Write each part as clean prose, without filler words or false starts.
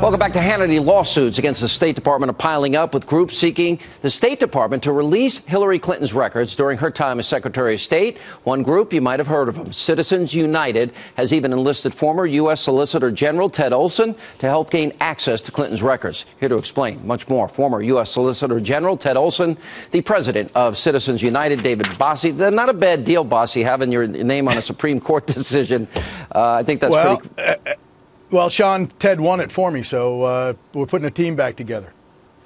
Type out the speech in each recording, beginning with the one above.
Welcome back to Hannity. Lawsuits against the State Department are piling up, with groups seeking the State Department to release Hillary Clinton's records during her time as Secretary of State. One group, you might have heard of them, Citizens United, has even enlisted former U.S. Solicitor General Ted Olson to help gain access to Clinton's records. Here to explain much more, former U.S. Solicitor General Ted Olson, the president of Citizens United, David Bossie. Not a bad deal, Bossie, having your name on a Supreme Court decision. I think that's pretty... Well, Sean, Ted won it for me, so we're putting a team back together.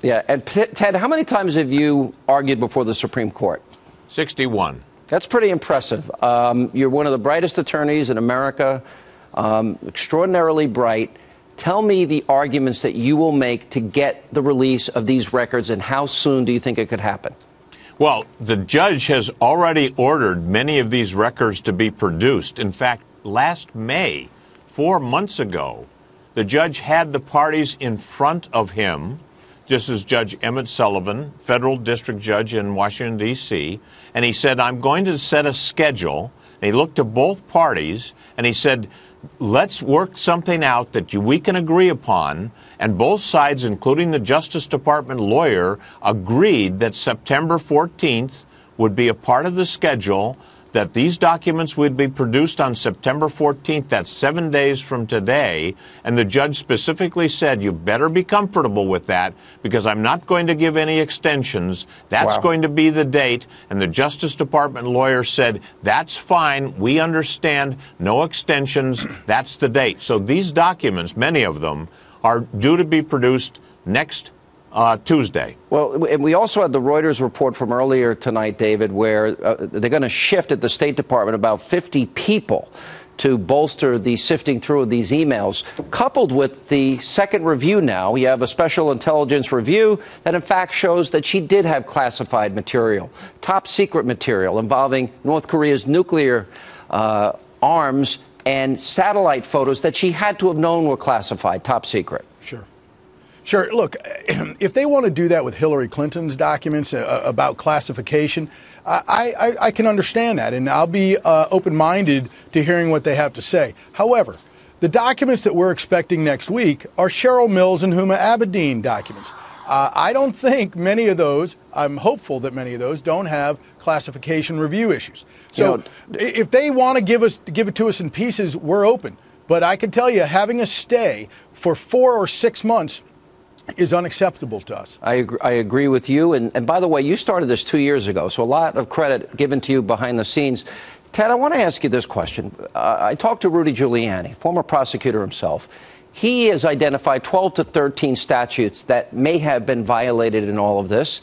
Yeah, and Ted, how many times have you argued before the Supreme Court? 61. That's pretty impressive. You're one of the brightest attorneys in America, extraordinarily bright. Tell me the arguments that you will make to get the release of these records, and how soon do you think it could happen? Well, the judge has already ordered many of these records to be produced. In fact, last May, 4 months ago, the judge had the parties in front of him. This is Judge Emmett Sullivan, federal district judge in Washington, D.C., and he said, I'm going to set a schedule. And he looked to both parties, and he said, let's work something out that we can agree upon. And both sides, including the Justice Department lawyer, agreed that September 14th would be a part of the schedule, that these documents would be produced on September 14th. That's 7 days from today. And the judge specifically said, you better be comfortable with that, because I'm not going to give any extensions. That's going to be the date. And the Justice Department lawyer said, that's fine. We understand. No extensions. That's the date. So these documents, many of them, are due to be produced next Tuesday. Well, and we also had the Reuters report from earlier tonight, David, where they're going to shift at the State Department about 50 people to bolster the sifting through of these emails, coupled with the second review now. We have a special intelligence review that, in fact, shows that she did have classified material, top secret material involving North Korea's nuclear arms, and satellite photos that she had to have known were classified, top secret. Sure. Look, if they want to do that with Hillary Clinton's documents about classification, I can understand that, and I'll be open-minded to hearing what they have to say. However, the documents that we're expecting next week are Cheryl Mills and Huma Abedin documents. I don't think many of those, I'm hopeful that many of those don't have classification review issues. So if they want to give it to us in pieces, we're open. But I can tell you, having a stay for 4 or 6 months is unacceptable to us. I agree with you. And by the way, you started this 2 years ago, so a lot of credit given to you behind the scenes. Ted, I want to ask you this question. I talked to Rudy Giuliani, former prosecutor himself. He has identified 12 to 13 statutes that may have been violated in all of this.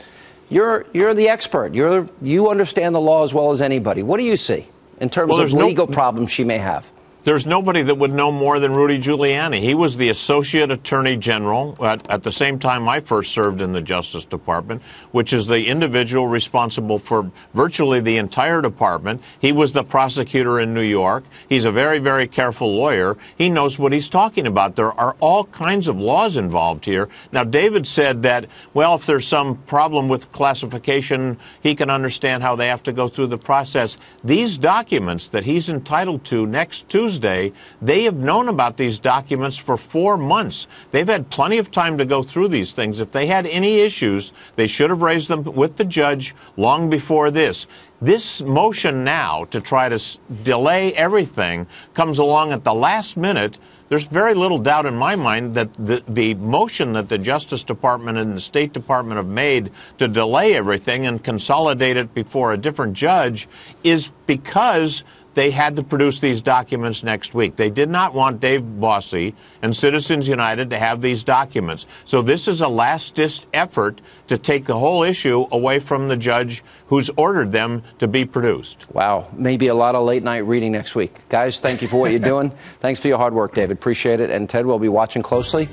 You're the expert. You understand the law as well as anybody. What do you see in terms of legal problems she may have? There's nobody that would know more than Rudy Giuliani. He was the Associate Attorney General at the same time I first served in the Justice Department, which is the individual responsible for virtually the entire department. He was the prosecutor in New York. He's a very, very careful lawyer. He knows what he's talking about. There are all kinds of laws involved here. Now, David said that, well, if there's some problem with classification, he can understand how they have to go through the process. These documents that he's entitled to next Tuesday, they have known about these documents for 4 months. They've had plenty of time to go through these things. If they had any issues, they should have raised them with the judge long before this. This motion now to try to delay everything comes along at the last minute. There's very little doubt in my mind that the motion that the Justice Department and the State Department have made to delay everything and consolidate it before a different judge is because they had to produce these documents next week. They did not want Dave Bossie and Citizens United to have these documents. So this is a last-ditch effort to take the whole issue away from the judge who's ordered them to be produced. Wow. Maybe a lot of late-night reading next week. Guys, thank you for what you're doing. Thanks for your hard work, David. Appreciate it. And Ted, we'll be watching closely.